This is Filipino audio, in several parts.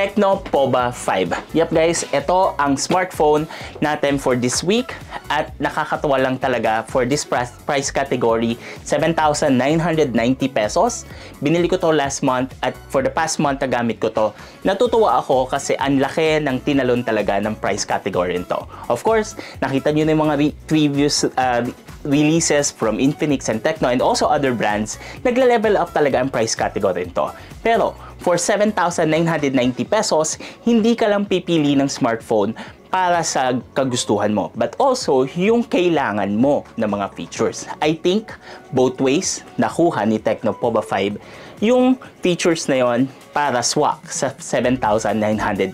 Tecno Pova 5. Yep guys, ito ang smartphone natin for this week at nakakatuwa lang talaga for this price category, 7,990 pesos. Binili ko to last month at for the past month na gamit ko to. Natutuwa ako kasi ang laki ng tinalon talaga ng price category nito. Of course, nakita nyo na yung mga previous releases from Infinix and Tecno and also other brands, nagle-level up talaga ang price category nito. Pero for 7,990 pesos, hindi ka lang pipili ng smartphone para sa kagustuhan mo, but also yung kailangan mo ng mga features. I think both ways nakuha ni Tecno Pova 5 yung features na yon para swak sa 7,999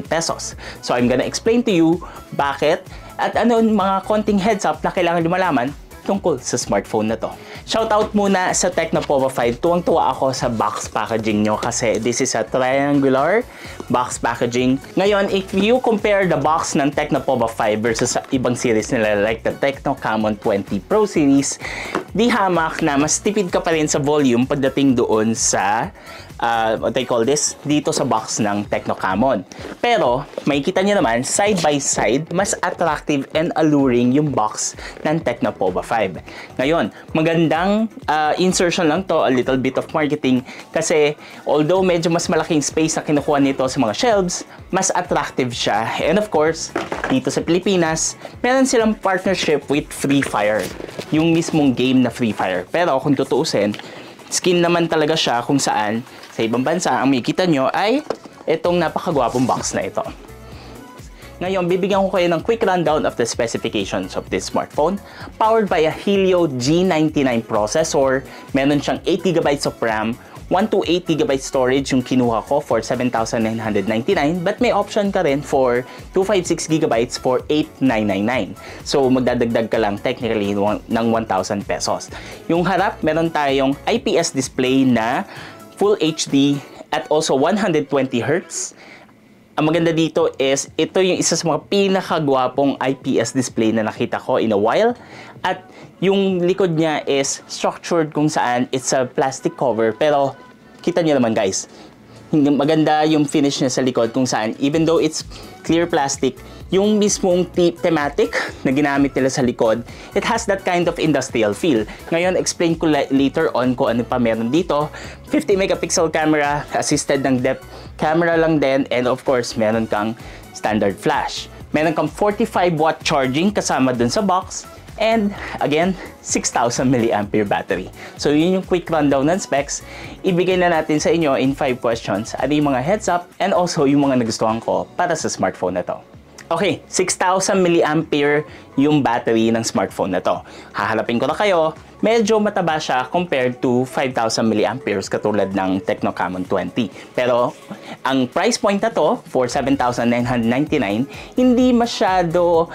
pesos. So I'm gonna explain to you bakit at ano mga konting heads up na kailangan nyo malaman tungkol sa smartphone na to. Shoutout muna sa Tecno Pova 5. Tuwang-tuwa ako sa box packaging nyo kasi this is a triangular box packaging. Ngayon, if you compare the box ng Tecno Pova 5 versus sa ibang series nila like the Tecno Camon 20 Pro series, di hamak na mas tipid ka pa rin sa volume pagdating doon sa what I call this, dito sa box ng Tecno Camon. Pero, makikita nyo naman, side by side, mas attractive and alluring yung box ng Tecno Pova 5. Ngayon, magandang insertion lang to, a little bit of marketing, kasi although medyo mas malaking space na kinukuha nito sa mga shelves, mas attractive siya. And of course, dito sa Pilipinas, meron silang partnership with Free Fire, yung mismong game na Free Fire. Pero kung tutuusin, skin naman talaga siya kung saan sa ibang bansa, ang makikita nyo ay itong napakagwapong box na ito. Ngayon, bibigyan ko kayo ng quick rundown of the specifications of this smartphone. Powered by a Helio G99 processor, meron siyang 8GB of RAM, 128GB storage yung kinuha ko for 7,999, but may option ka rin for 256GB for 8,999. So, magdadagdag ka lang technically ng 1,000 pesos. Yung harap, meron tayong IPS display na Full HD at also 120Hz. Ang maganda dito is, ito yung isa sa mga pinakagwapong IPS display na nakita ko in a while. At yung likod niya is structured kung saan it's a plastic cover. Pero, kita niyo naman guys, maganda yung finish niya sa likod kung saan, even though it's clear plastic, yung mismong thematic na ginamit nila sa likod, it has that kind of industrial feel. Ngayon, explain ko later on kung ano pa meron dito. 50 megapixel camera, assisted ng depth camera lang din, and of course, meron kang standard flash. Meron kang 45 watt charging kasama dun sa box, and again, 6,000 mAh battery. So yun yung quick rundown ng specs. Ibigay na natin sa inyo in 5 questions ano yung mga heads up and also yung mga nagustuhan ko para sa smartphone na to. Okay, 6,000 mAh yung battery ng smartphone na to. Hahanapin ko na kayo, medyo mataba siya compared to 5,000 mAh katulad ng Tecno Camon 20. Pero ang price point na to for 7,999, hindi masyado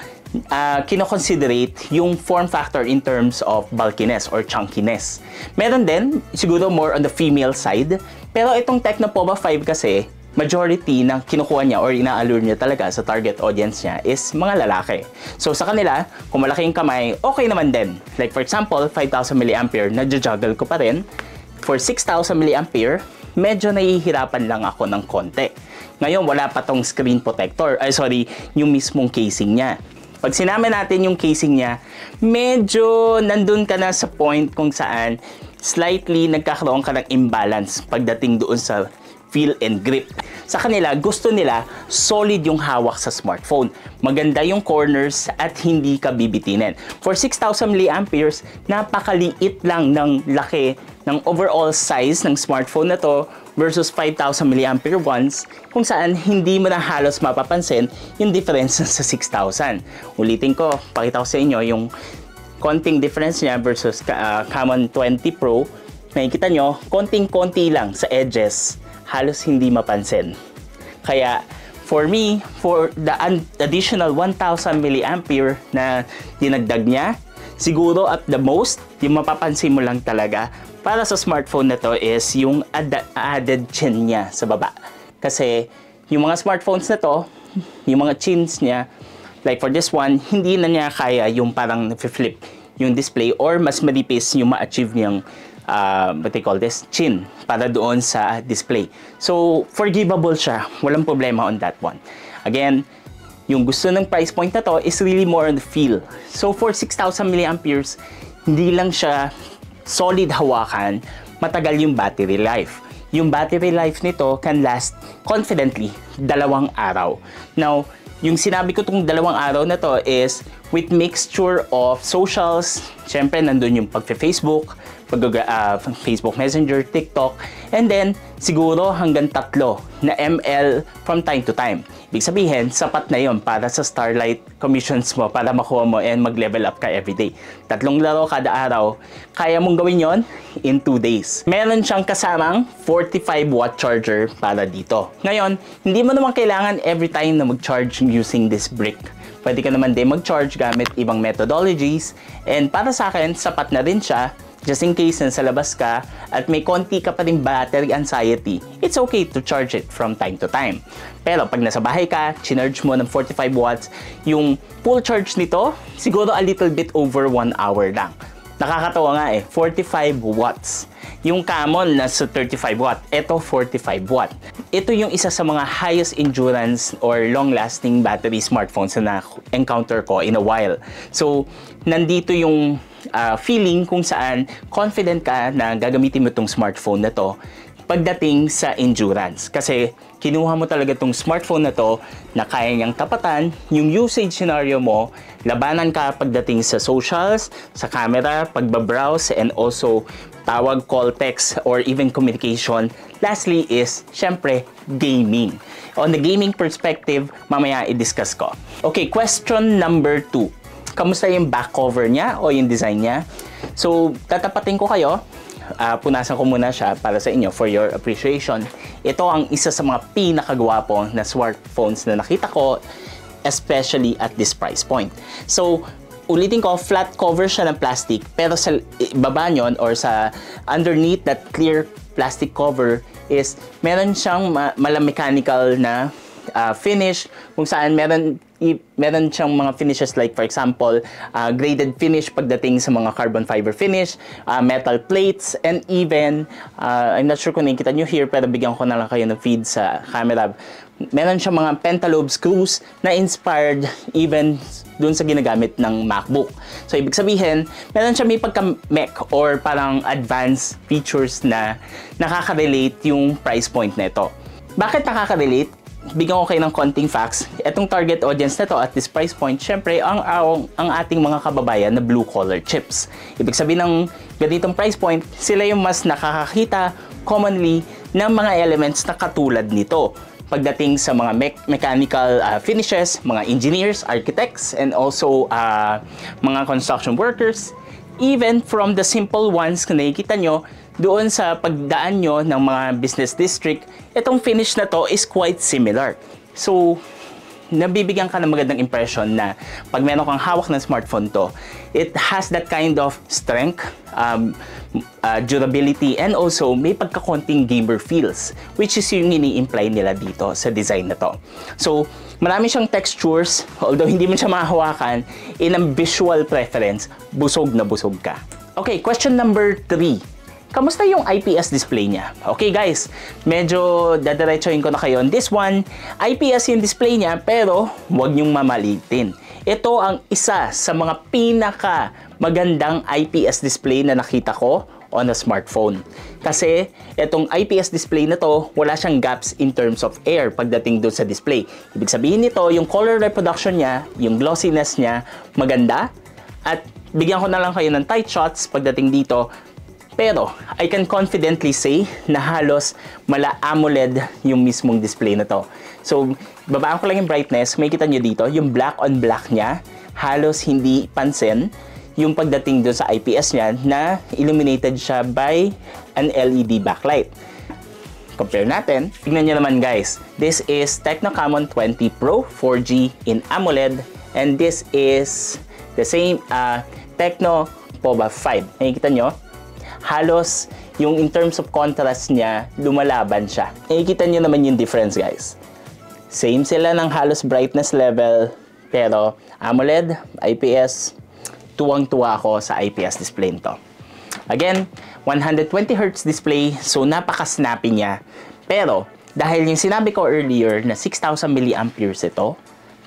kino-considerate yung form factor in terms of bulkiness or chunkiness. Meron din, siguro more on the female side, pero itong Tecno Pova 5 kasi, majority na kinukuha niya or ina-allure niya talaga sa target audience niya is mga lalaki. So sa kanila, kung malaki yung kamay, okay naman din. Like for example, 5,000 mAh, nadja-juggle ko pa rin. For 6,000 mAh, medyo nahihirapan lang ako ng konti. Ngayon, wala pa tong screen protector. Yung mismong casing niya. Pag sinama natin yung casing niya, medyo nandun ka na sa point kung saan slightly nagkakaroon ka ng imbalance pagdating doon sa feel and grip. Sa kanila, gusto nila solid yung hawak sa smartphone. Maganda yung corners at hindi ka bibitinin. For 6,000 mAh, napakaliit lang ng laki ng overall size ng smartphone na to versus 5,000 mAh ones kung saan hindi mo na halos mapapansin yung difference sa 6,000. Ulitin ko, pakita ko sa inyo yung konting difference niya versus Camon 20 Pro. Makikita nyo, konting-konti lang sa edges, halos hindi mapansin. Kaya, for me, for the additional 1,000 mAh na dinagdag niya, siguro at the most, yung mapapansin mo lang talaga para sa smartphone na to is yung added chin niya sa baba. Kasi, yung mga smartphones na to, yung mga chins niya, like for this one, hindi na niya kaya yung parang flip yung display or mas manipis yung ma-achieve niyang what they call this, chin para doon sa display. So, forgivable siya. Walang problema on that one. Again, yung gusto ng price point na to is really more on the feel. So, for 6,000 mAh, hindi lang siya solid hawakan, matagal yung battery life. Yung battery life nito can last confidently 2 araw. Now, yung sinabi ko tong 2 araw na to is with mixture of socials. Siyempre, nandun yung pag-Facebook, Facebook Messenger, TikTok, and then siguro hanggang 3 na ml from time to time. Ibig sabihin, sapat na yon para sa Starlight commissions mo, para makuha mo and mag-level up ka everyday. 3 laro kada araw, kaya mong gawin yon in 2 days. Meron siyang kasamang 45-watt charger para dito. Ngayon, hindi mo naman kailangan every time na mag-charge using this brick. Pwede ka naman din mag-charge gamit ibang methodologies, and para sa akin, sapat na rin siya. Just in case nasa labas ka at may konti ka pa rin battery anxiety, it's okay to charge it from time to time. Pero pag nasa bahay ka, chinarge mo ng 45 watts, yung full charge nito, siguro a little bit over 1 hour lang. Nakakatawa nga 45 watts. Yung Camon nasa 35 watt, ito 45 watt. Ito yung isa sa mga highest endurance or long-lasting battery smartphones na na-encounter ko in a while. So, nandito yung feeling kung saan confident ka na gagamitin mo itong smartphone na to pagdating sa endurance. Kasi kinuha mo talaga itong smartphone na to na kaya niyang tapatan yung usage scenario mo, labanan ka pagdating sa socials, sa camera, pagbabrowse, and also tawag, call, text, or even communication. Lastly is, syempre, gaming. On the gaming perspective, mamaya i-discuss ko. Okay, question number 2. Kamusta yung back cover niya o yung design niya? So, tatapatin ko kayo. Punasan ko muna siya para sa inyo for your appreciation. Ito ang isa sa mga pinakagwapo na smartphones na nakita ko, especially at this price point. So, ulitin ko, flat cover siya ng plastic, pero sa baba nyon or sa underneath that clear plastic cover is meron siyang mechanical na finish kung saan meron siyang mga finishes like for example graded finish pagdating sa mga carbon fiber finish, metal plates, and even I'm not sure kung nakikita nyo here pero bigyan ko na lang kayo ng feed sa camera. Meron siyang mga pentalobe screws na inspired even dun sa ginagamit ng MacBook. So ibig sabihin, meron siya may pagka-mech or parang advanced features na nakaka-relate yung price point na ito. Bakit nakaka-relate? Bigyan ko kayo ng konting facts. Itong target audience na to at this price point, syempre, ang ating mga kababayan na blue-collar chips. Ibig sabihin ng ganitong price point, sila yung mas nakakakita commonly ng mga elements na katulad nito. Pagdating sa mga mechanical finishes, mga engineers, architects, and also mga construction workers, even from the simple ones na nakikita nyo, doon sa pagdaan nyo ng mga business district, itong finish na to is quite similar. So, nabibigyan ka ng magandang impression na pag meron kang hawak ng smartphone to, it has that kind of strength, durability, and also may pagkakonting gamer feels, which is yung ini-imply nila dito sa design na to. So, marami siyang textures, although hindi mo siya mahawakan, in a visual preference, busog na busog ka. Okay, question number 3. Kamusta yung IPS display niya? Okay guys, medyo dadiretsohin ko na kayo. This one, IPS yung display niya, pero huwag niyong mamalitin. Ito ang isa sa mga pinaka magandang IPS display na nakita ko on a smartphone. Kasi itong IPS display na to, wala siyang gaps in terms of air pagdating doon sa display. Ibig sabihin nito, yung color reproduction niya, yung glossiness niya, maganda. At bigyan ko na lang kayo ng tight shots pagdating dito. Pero, I can confidently say na halos mala AMOLED yung mismong display na to. So, babaan ko lang yung brightness. May kita nyo dito, yung black on black niya, halos hindi pansin yung pagdating doon sa IPS niya na illuminated siya by an LED backlight. Compare natin. Tignan nyo naman guys. This is Tecno Camon 20 Pro 4G in AMOLED, and this is the same Tecno POVA 5. Nakikita nyo? Halos yung in terms of contrast niya, lumalaban siya. Nakikita nyo naman yung difference guys. Same sila ng halos brightness level, pero AMOLED, IPS, tuwang-tuwa ako sa IPS display nito. Again, 120Hz display, so napaka-snappy niya. Pero, dahil yung sinabi ko earlier na 6,000 mAh ito,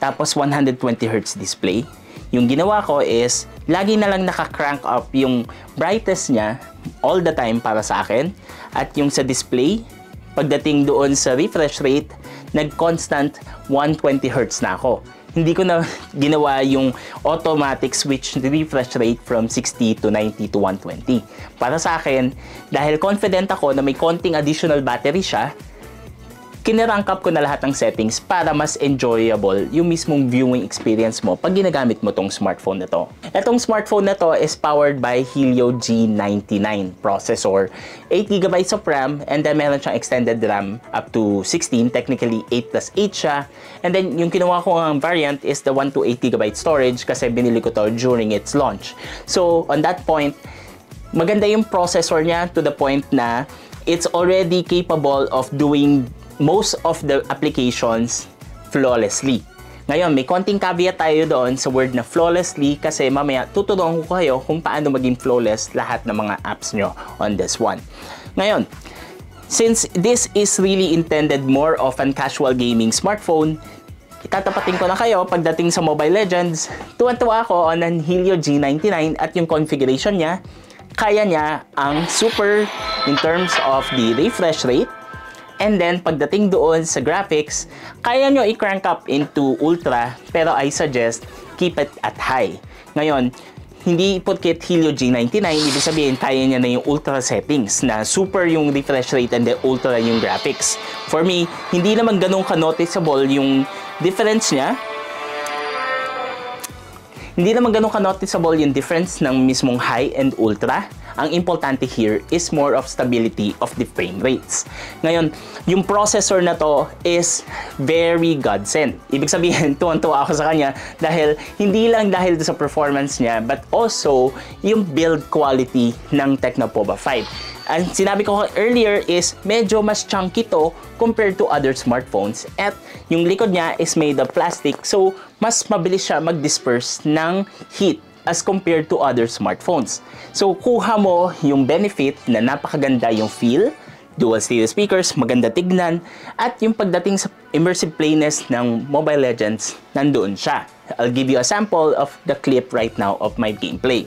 tapos 120Hz display, yung ginawa ko is, lagi na lang naka-crank up yung brightness niya all the time para sa akin. At yung sa display, pagdating doon sa refresh rate, nag-constant 120Hz na ako. Hindi ko na ginawa yung automatic switch refresh rate from 60 to 90 to 120. Para sa akin, dahil confident ako na may konting additional battery siya, kinrank up ko na lahat ng settings para mas enjoyable yung mismong viewing experience mo pag ginagamit mo tong smartphone na to. Itong smartphone na to is powered by Helio G99 processor, 8GB of RAM, and then meron siyang extended RAM up to 16, technically 8 plus 8 siya. And then yung kinuha ko ang variant is the 1 to 8GB storage kasi binili ko to during its launch. So on that point, maganda yung processor niya to the point na it's already capable of doing most of the applications flawlessly. Ngayon, may konting caveat tayo doon sa word na flawlessly kasi mamaya tuturuan ko kayo kung paano maging flawless lahat ng mga apps nyo on this one. Ngayon, since this is really intended more of an casual gaming smartphone, itatapatin ko na kayo pagdating sa Mobile Legends. Tuwan-tuwa ako on ang Helio G99 at yung configuration niya, kaya niya ang super in terms of the refresh rate. And then, pagdating doon sa graphics, kaya nyo i-crank up into ultra, pero I suggest keep it at high. Ngayon, hindi porket Helio G99, ibig sabihin kaya niya na yung ultra settings na super yung refresh rate and then ultra yung graphics. For me, hindi naman ganun ka-noticeable yung difference niya. Hindi naman ganun ka-noticeable yung difference ng mismong high and ultra. Ang importante here is more of stability of the frame rates. Ngayon, yung processor na to is very godsend. Ibig sabihin, tuwan-tuwa ako sa kanya dahil hindi lang dahil sa performance niya, but also yung build quality ng Tecnopova 5. Ang sinabi ko earlier is medyo mas chunky to compared to other smartphones. At yung likod niya is made of plastic, so mas mabilis siya mag-disperse ng heat as compared to other smartphones. So, kuha mo yung benefit na napakaganda yung feel, dual stereo speakers, maganda tignan, at yung pagdating sa immersive playness ng Mobile Legends, nandoon siya. I'll give you a sample of the clip right now of my gameplay.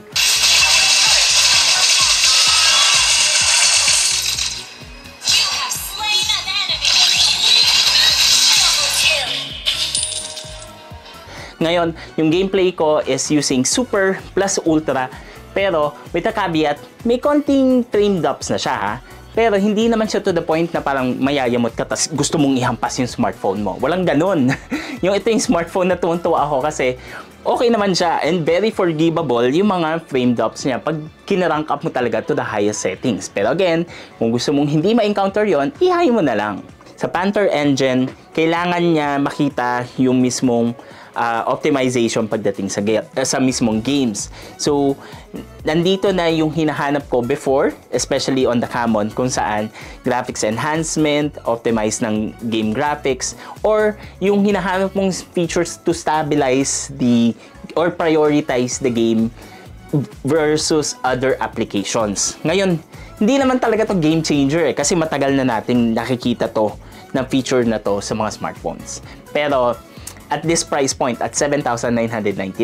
Ngayon, yung gameplay ko is using Super plus Ultra, pero with a caveat, may konting frame drops na siya ha. Pero hindi naman siya to the point na parang mayayamot ka tas gusto mong ihampas yung smartphone mo. Walang ganun. Ito yung smartphone na tuwan-tuwa ako kasi okay naman siya and very forgivable yung mga frame drops niya pag kinarank up mo talaga to the highest settings. Pero again, kung gusto mong hindi ma-encounter yon, ihay mo na lang. Sa Panther Engine, kailangan niya makita yung mismong optimization pagdating sa mismong games. So, nandito na yung hinahanap ko before, especially on the common, kung saan graphics enhancement, optimize ng game graphics, or yung hinahanap mong features to stabilize or prioritize the game versus other applications. Ngayon, hindi naman talaga to game changer kasi matagal na nating nakikita to na feature na to sa mga smartphones. Pero at this price point, at 7,999,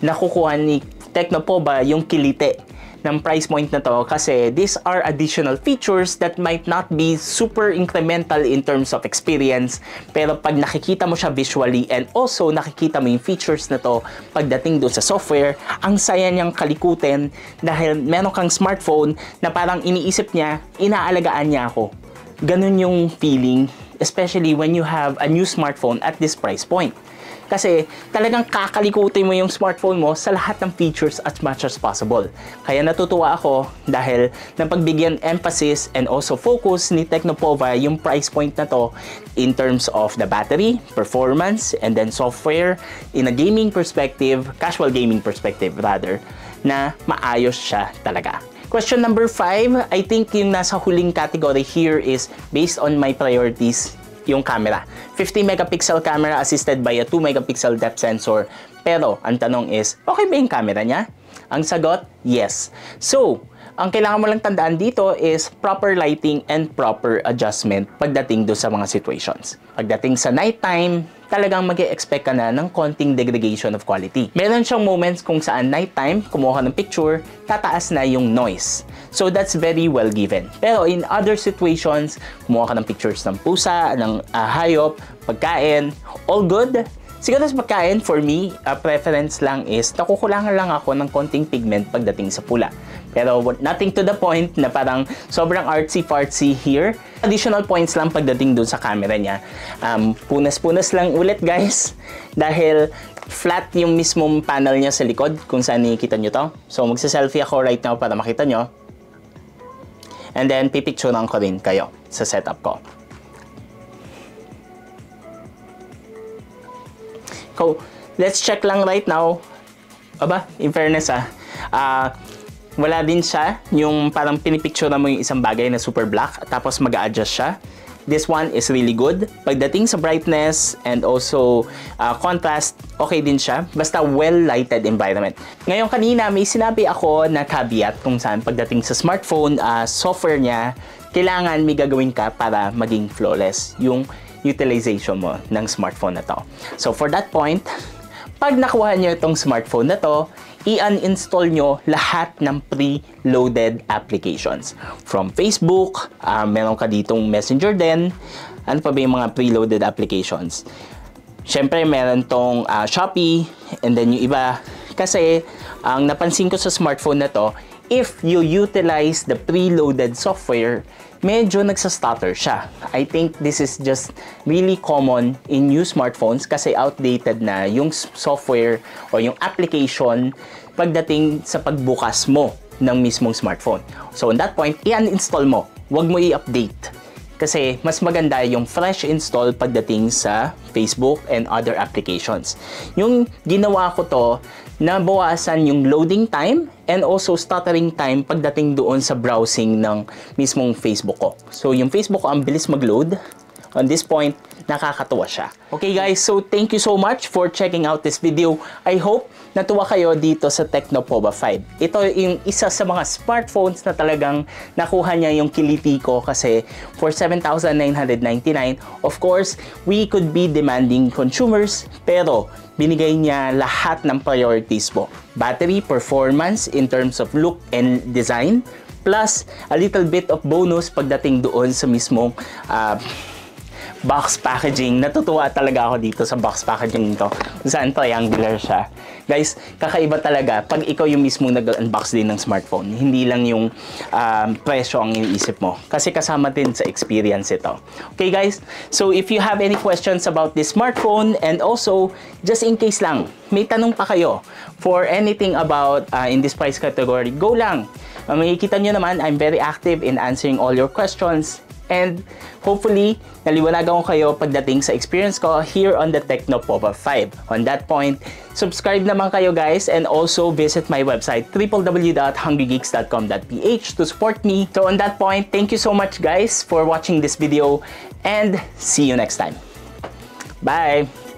nakukuha ni Tecnopova yung kilite ng price point na to kasi these are additional features that might not be super incremental in terms of experience, pero pag nakikita mo siya visually and also nakikita mo yung features na to pagdating doon sa software, ang saya niyang kalikutin dahil meron kang smartphone na parang iniisip niya, inaalagaan niya ako. Ganun yung feeling, especially when you have a new smartphone at this price point. Kasi talagang kakalikutin mo yung smartphone mo sa lahat ng features as much as possible. Kaya natutuwa ako dahil napagbigyan emphasis and also focus ni Tecnopova yung price point na to in terms of the battery, performance, and then software in a gaming perspective, casual gaming perspective rather, na maayos siya talaga. Question number 5, I think yung nasa huling category here is based on my priorities, yung camera. 50 megapixel camera assisted by a 2 megapixel depth sensor. Pero, ang tanong is, okay ba yung camera niya? Ang sagot, yes. So, ang kailangan mo lang tandaan dito is proper lighting and proper adjustment pagdating do sa mga situations. Pagdating sa nighttime, talagang mag-e-expect ka na ng konting degradation of quality. Meron siyang moments kung saan nighttime, kumuha ka ng picture, tataas na yung noise. So that's very well given. Pero in other situations, kumuha ka ng pictures ng pusa, ng hayop, pagkain, all good. Siguro sa pagkain, for me, preference lang is nakukulangan lang ako ng konting pigment pagdating sa pula. Pero nothing to the point na parang sobrang artsy-fartsy here. Additional points lang pagdating dun sa camera niya. Punas-punas lang ulit guys. Dahil flat yung mismong panel niya sa likod kung saan nakikita nyo to. So magsa-selfie ako right now para makita nyo. And then pipicturean ko rin kayo sa setup ko. So, let's check lang right now. Aba, in fairness wala din siya yung parang pinipicture mo yung isang bagay na super black tapos mag-a-adjust siya. This one is really good. Pagdating sa brightness and also contrast, okay din siya. Basta well-lighted environment. Ngayon kanina may sinabi ako na caveat kung saan pagdating sa smartphone, software niya, kailangan may gagawin ka para maging flawless yung utilization mo ng smartphone na to. So for that point, pag nakuha nyo itong smartphone na to, i-uninstall nyo lahat ng pre-loaded applications. From Facebook, meron ka ditong Messenger din. Ano pa ba yung mga pre-loaded applications? Siyempre, meron tong Shopee, and then yung iba. Kasi, ang napansin ko sa smartphone na to, if you utilize the pre-loaded software, medyo nagsa-stutter siya. I think this is just really common in new smartphones kasi outdated na yung software o yung application pagdating sa pagbukas mo ng mismong smartphone. So on that point, i-uninstall mo. Huwag mo i-update. Kasi mas maganda yung fresh install pagdating sa Facebook and other applications. Yung ginawa ko to, nabawasan yung loading time and also stuttering time pagdating doon sa browsing ng mismong Facebook ko. So yung Facebook ko ang bilis mag-load. On this point, nakakatuwa siya. Okay guys, so thank you so much for checking out this video. I hope natuwa kayo dito sa Tecno Pova 5. Ito yung isa sa mga smartphones na talagang nakuha niya yung kiliti ko kasi for 7,999, of course, we could be demanding consumers, pero binigay niya lahat ng priorities mo. Battery, performance in terms of look and design, plus a little bit of bonus pagdating doon sa mismong box packaging. Natutuwa talaga ako dito sa box packaging nito. Saan triangular siya. Guys, kakaiba talaga pag ikaw yung mismo nag-unbox din ng smartphone. Hindi lang yung presyo ang iniisip mo. Kasi kasama din sa experience ito. Okay guys, so if you have any questions about this smartphone and also, just in case lang, may tanong pa kayo for anything about in this price category, go lang. Makikita nyo naman, I'm very active in answering all your questions. And hopefully, naliwanagan ko kayo pagdating sa experience ko here on the Tecno Pova 5. On that point, subscribe naman kayo guys and also visit my website www.hungrygeeks.com.ph to support me. So on that point, thank you so much guys for watching this video and see you next time. Bye!